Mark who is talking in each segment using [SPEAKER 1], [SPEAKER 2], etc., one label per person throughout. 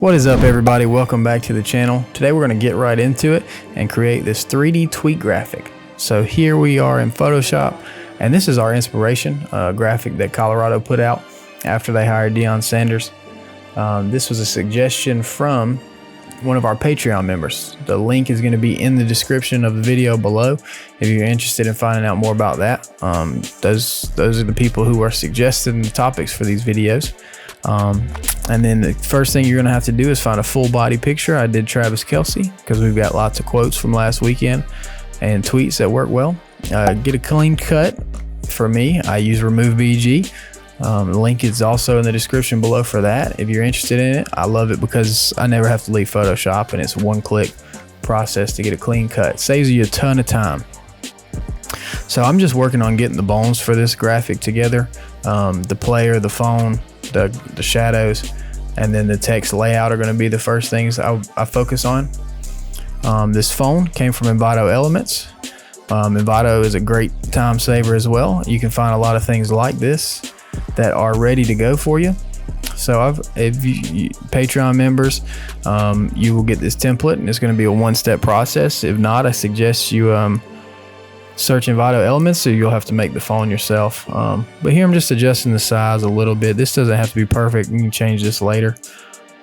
[SPEAKER 1] What is up, everybody? Welcome back to the channel. Today we're going to get right into it and create this 3D tweet graphic. So here we are in Photoshop, and this is our inspiration graphic that Colorado put out after they hired Deion Sanders. This was a suggestion from one of our Patreon members. The link is going to be in the description of the video below if you're interested in finding out more about that. Those are the people who are suggesting the topics for these videos. And then the first thing you're going to have to do is find a full body picture. I did Travis Kelce because we've got lots of quotes from last weekend and tweets that work well. Get a clean cut. For me, I use REmoveBG. The link is also in the description below for that if you're interested in it. I love it because I never have to leave Photoshop, and it's a one-click process to get a clean cut. Saves you a ton of time. So I'm just working on getting the bones for this graphic together. The player, the phone, the shadows, and then the text layout are going to be the first things I focus on. This phone came from Envato Elements. Envato is a great time saver as well. You can find a lot of things like this that are ready to go for you. So if you Patreon members, you will get this template, and it's going to be a one-step process. If not, I suggest you search Envato Elements, so you'll have to make the phone yourself. But here I'm just adjusting the size a little bit. This doesn't have to be perfect. You can change this later.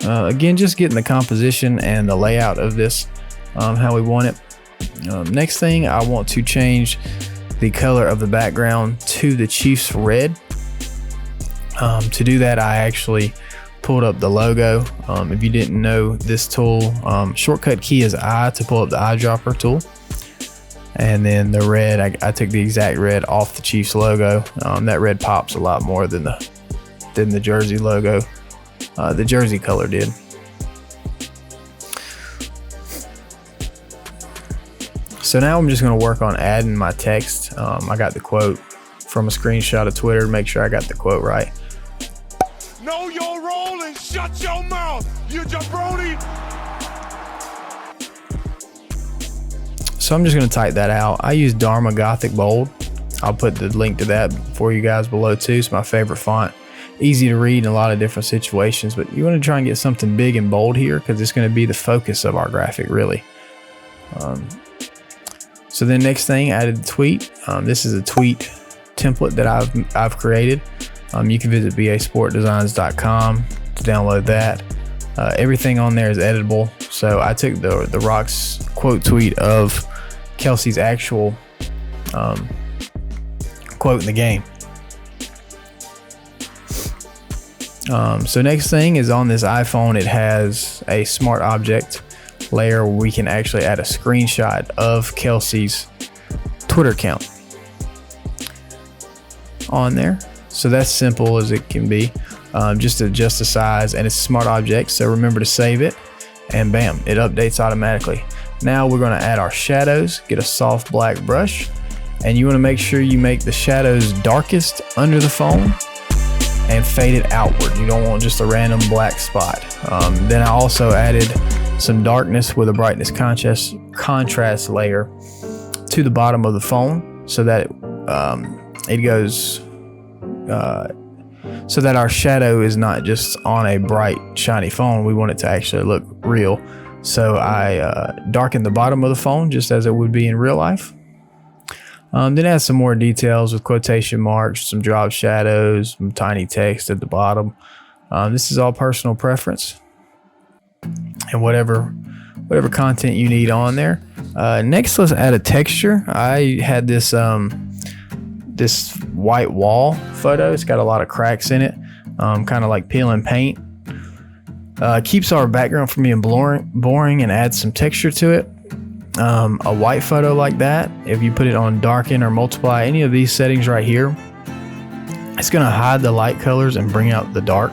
[SPEAKER 1] Again, just getting the composition and the layout of this how we want it. Next thing, I want to change the color of the background to the Chiefs red. To do that, I actually pulled up the logo. If you didn't know this tool, shortcut key is I to pull up the eyedropper tool. And then the red, I took the exact red off the Chiefs logo. That red pops a lot more than the jersey logo. The jersey color did. So now I'm just going to work on adding my text. I got the quote from a screenshot of Twitter to make sure I got the quote right.
[SPEAKER 2] Know your role and shut your mouth, you jabroni.
[SPEAKER 1] So I'm just going to type that out. I use Dharma Gothic Bold. I'll put the link to that for you guys below too. It's my favorite font. Easy to read in a lot of different situations, but you want to try and get something big and bold here because it's going to be the focus of our graphic, really. So then next thing, added the tweet. This is a tweet template that I've created. You can visit BASportDesigns.com to download that. Everything on there is editable. So I took the Rock's quote tweet of Kelce's actual quote in the game. So next thing is on this iPhone, it has a smart object layer where we can actually add a screenshot of Kelce's Twitter account on there. So that's simple as it can be. Just adjust the size, and it's a smart object, so remember to save it, and bam, it updates automatically. Now we're going to add our shadows. Get a soft black brush, and you want to make sure you make the shadows darkest under the phone and fade it outward. You don't want just a random black spot. Then I also added some darkness with a brightness contrast layer to the bottom of the phone so that it goes so that our shadow is not just on a bright shiny phone. We want it to actually look real. So I darkened the bottom of the phone just as it would be in real life. Then add some more details with quotation marks, some drop shadows, some tiny text at the bottom. This is all personal preference and whatever content you need on there. Next, let's add a texture. I had this this white wall photo. It's got a lot of cracks in it, kind of like peeling paint. Keeps our background from being boring and adds some texture to it. A white photo like that, if you put it on darken or multiply, any of these settings right here, it's going to hide the light colors and bring out the dark,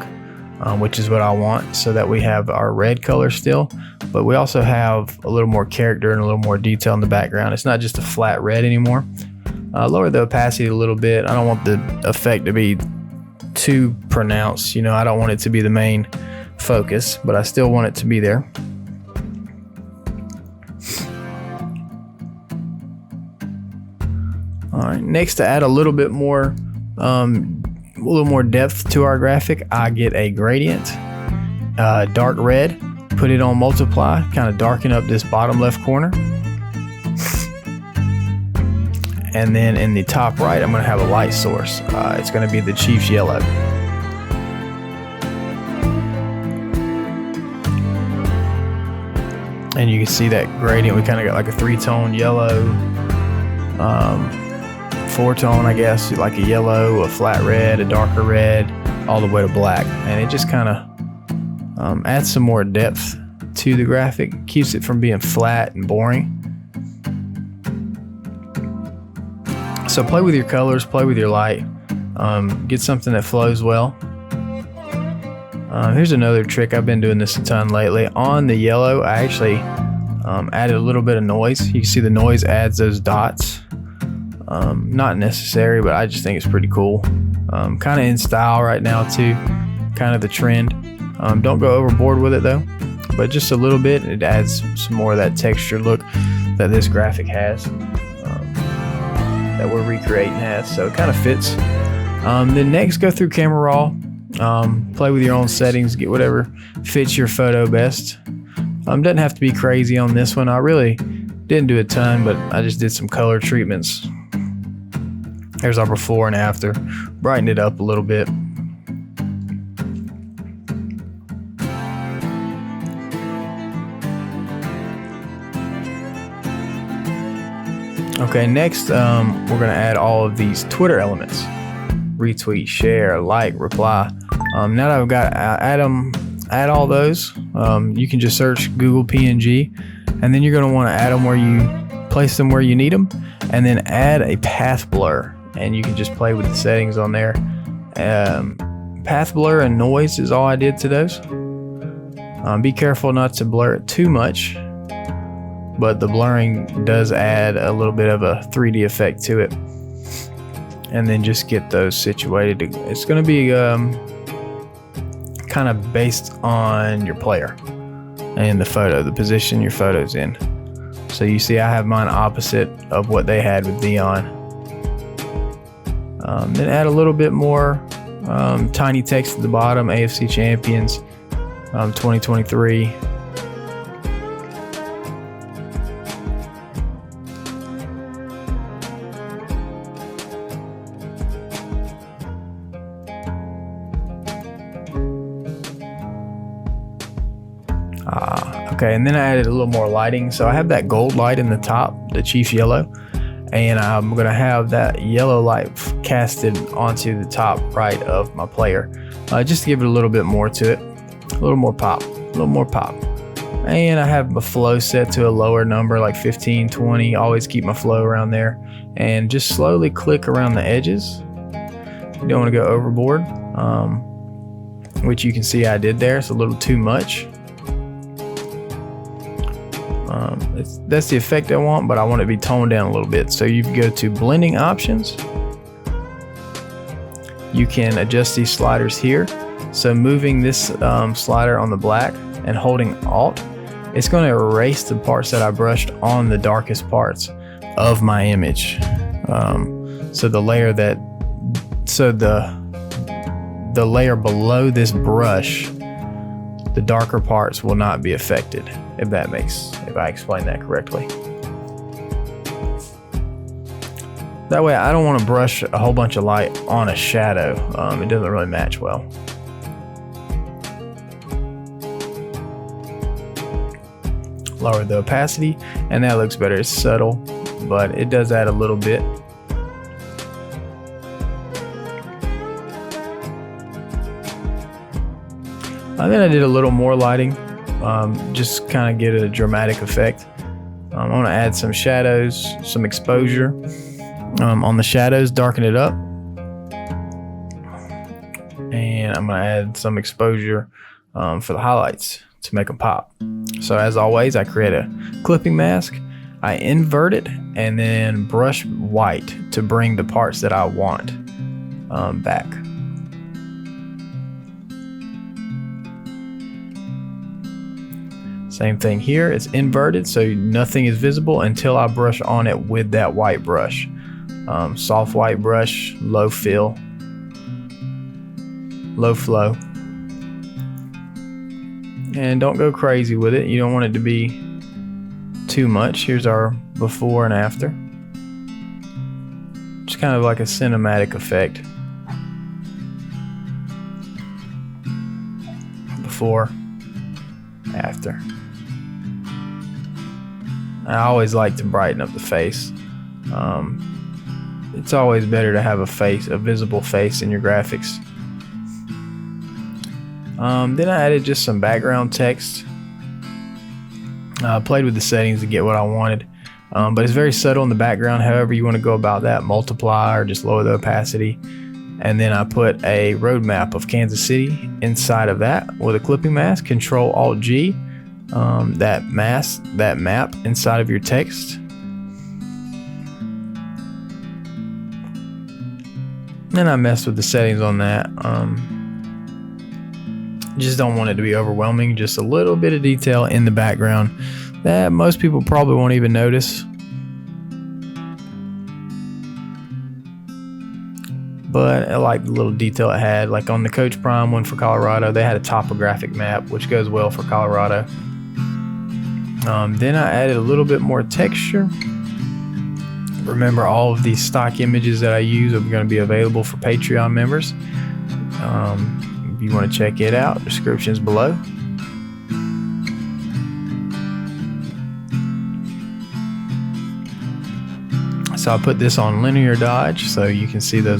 [SPEAKER 1] which is what I want, so that we have our red color still, but we also have a little more character and a little more detail in the background. It's not just a flat red anymore. Lower the opacity a little bit. I don't want the effect to be too pronounced. I don't want it to be the main focus, but I still want it to be there. All right, next, to add a little bit more depth to our graphic, I get a gradient dark red, put it on multiply, kind of darken up this bottom left corner. And then in the top right, I'm going to have a light source. It's going to be the Chiefs yellow. And you can see that gradient. We kind of got like a 3-tone yellow, 4-tone, I guess, like a yellow, a flat red, a darker red, all the way to black. And it just kind of adds some more depth to the graphic, keeps it from being flat and boring. So play with your colors, play with your light, get something that flows well. Here's another trick. I've been doing this a ton lately. On the yellow, I actually added a little bit of noise. You can see the noise adds those dots. Not necessary, but I just think it's pretty cool. Kind of in style right now too, kind of the trend. Don't go overboard with it though, but just a little bit. It adds some more of that texture look that this graphic has, that we're recreating has. So it kind of fits. Then next, go through Camera Raw. Play with your own settings, get whatever fits your photo best. Doesn't have to be crazy on this one. I really didn't do a ton, but I just did some color treatments. There's our before and after. Brightened it up a little bit. Okay, next we're gonna add all of these Twitter elements. Retweet, share, like, reply. Now that I've got add all those, you can just search Google PNG, and then you're going to want to add them where you place them where you need them, and then add a path blur, and you can just play with the settings on there. Path blur and noise is all I did to those. Be careful not to blur it too much, but the blurring does add a little bit of a 3D effect to it. And then just get those situated. It's going to be kind of based on your player and the photo, the position your photo's in. So you see I have mine opposite of what they had with Dion. Then add a little bit more tiny text at the bottom, AFC Champions 2023. Okay, and then I added a little more lighting. So I have that gold light in the top, the Chiefs yellow, and I'm gonna have that yellow light casted onto the top right of my player, just to give it a little bit more to it, a little more pop. And I have my flow set to a lower number, like 15, 20. Always keep my flow around there, and just slowly click around the edges. You don't want to go overboard, which you can see I did there. It's a little too much. That's the effect I want, but I want it to be toned down a little bit. So you go to blending options. You can adjust these sliders here. So moving this slider on the black and holding Alt, it's going to erase the parts that I brushed on the darkest parts of my image. So the layer below this brush, the darker parts will not be affected, if I explain that correctly. That way I don't want to brush a whole bunch of light on a shadow. It doesn't really match well. Lower the opacity, and that looks better. It's subtle, but it does add a little bit. And then I did a little more lighting, just kind of get a dramatic effect. I'm going to add some shadows, some exposure on the shadows, darken it up. And I'm going to add some exposure for the highlights to make them pop. So as always, I create a clipping mask, I invert it, and then brush white to bring the parts that I want back. Same thing here, it's inverted, so nothing is visible until I brush on it with that white brush. Soft white brush, low fill, low flow. and don't go crazy with it. You don't want it to be too much. Here's our before and after. Just kind of like a cinematic effect. Before, after. I always like to brighten up the face. It's always better to have a visible face in your graphics. Then I added just some background text. I played with the settings to get what I wanted, but it's very subtle in the background. However you want to go about that, multiply or just lower the opacity. And then I put a road map of Kansas City inside of that with a clipping mask. Control-Alt-G, that map inside of your text. Then I messed with the settings on that. Just don't want it to be overwhelming. Just a little bit of detail in the background that most people probably won't even notice. But I like the little detail it had. Like on the Coach Prime one for Colorado, they had a topographic map, which goes well for Colorado. Then I added a little bit more texture. Remember, all of these stock images that I use are going to be available for Patreon members. If you want to check it out, description's below. So I put this on linear dodge so you can see the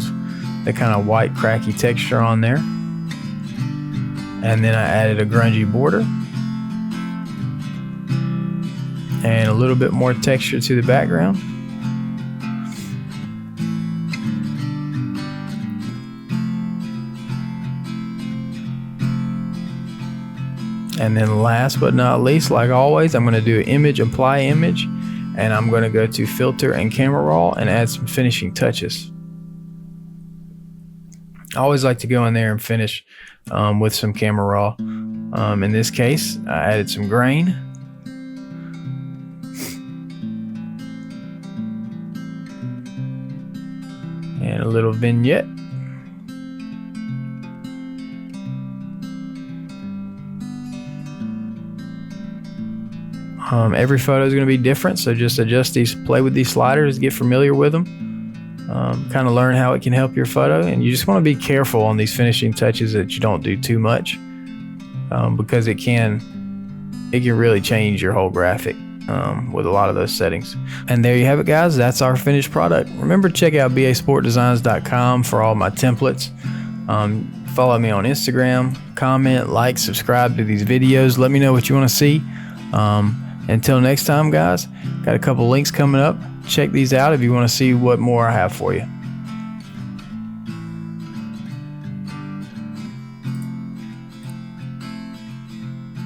[SPEAKER 1] kind of white cracky texture on there. And then I added a grungy border and a little bit more texture to the background. And then last but not least, like always, I'm going to do image, apply image, and I'm going to go to filter and camera raw and add some finishing touches. I always like to go in there and finish with some camera raw. In this case, I added some grain. And a little vignette. Every photo is going to be different, so just adjust these, play with these sliders, get familiar with them, kind of learn how it can help your photo. And you just want to be careful on these finishing touches that you don't do too much, because it can really change your whole graphic with a lot of those settings. And there you have it, guys. That's our finished product. Remember, check out BASportDesigns.com for all my templates. Follow me on Instagram, comment, like, subscribe to these videos. Let me know what you want to see. Until next time, guys, got a couple links coming up. Check these out if you want to see what more I have for you.